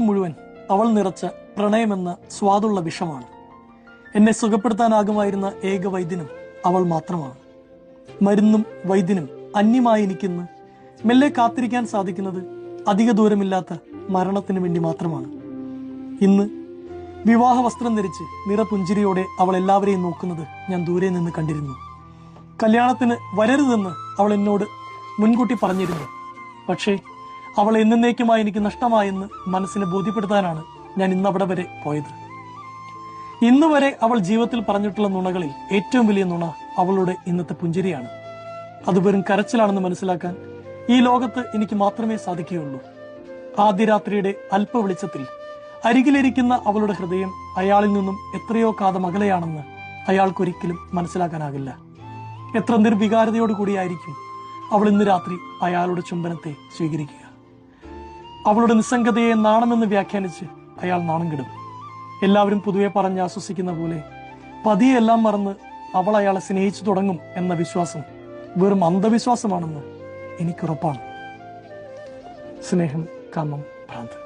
മുഴുവൻ അവൾ നിറച്ച പ്രണയമെന്ന സ്വാദുള്ള വിഷമാണ്. എന്നെ സുഖപ്പെടുത്താനാകുമായിരുന്ന ഏക വൈദ്യനും അവൾ മാത്രമാണ്. മരുന്നും വൈദ്യനും അന്യമായി എനിക്കിന്ന് മെല്ലെ കാത്തിരിക്കാൻ സാധിക്കുന്നത് അധിക ദൂരമില്ലാത്ത മരണത്തിന് വേണ്ടി മാത്രമാണ്. ഇന്ന് വിവാഹ വസ്ത്രം ധരിച്ച് നിറപുഞ്ചിരിയോടെ അവൾ എല്ലാവരെയും നോക്കുന്നത് ഞാൻ ദൂരെ നിന്ന് കണ്ടിരുന്നു. കല്യാണത്തിന് വരരുതെന്ന് അവൾ എന്നോട് മുൻകൂട്ടി പറഞ്ഞിരുന്നു. പക്ഷേ അവൾ എന്നേക്കുമായി എനിക്ക് നഷ്ടമായെന്ന് മനസ്സിനെ ബോധ്യപ്പെടുത്താനാണ് ഞാൻ ഇന്നവിടെ വരെ പോയത്. ഇന്ന് വരെ അവൾ ജീവിതത്തിൽ പറഞ്ഞിട്ടുള്ള നുണകളിൽ ഏറ്റവും വലിയ നുണ അവളുടെ ഇന്നത്തെ പുഞ്ചിരിയാണ്. അത് വെറും കരച്ചിലാണെന്ന് മനസ്സിലാക്കാൻ ഈ ലോകത്ത് എനിക്ക് മാത്രമേ സാധിക്കുകയുള്ളൂ. ആദ്യ രാത്രിയുടെ അല്പ വെളിച്ചത്തിൽ അരികിലിരിക്കുന്ന അവളുടെ ഹൃദയം അയാളിൽ നിന്നും എത്രയോ കാതം അകലെയാണെന്ന് അയാൾക്കൊരിക്കലും മനസ്സിലാക്കാനാകില്ല. എത്ര നിർവികാരതയോടുകൂടിയായിരിക്കും അവൾ ഇന്ന് രാത്രി അയാളുടെ ചുംബനത്തെ സ്വീകരിക്കുക. അവളുടെ നിസ്സംഗതയെ നാണമെന്ന് വ്യാഖ്യാനിച്ച് അയാൾ നാണം കെടും. എല്ലാവരും പൊതുവെ പറഞ്ഞ് ആശ്വസിക്കുന്ന പോലെ പതിയെ എല്ലാം മറന്ന് അവൾ അയാളെ സ്നേഹിച്ചു തുടങ്ങും എന്ന വിശ്വാസം വെറും അന്ധവിശ്വാസമാണെന്ന് എനിക്കുറപ്പാണ്. സ്നേഹം, കാമം, ഭ്രാന്ത്.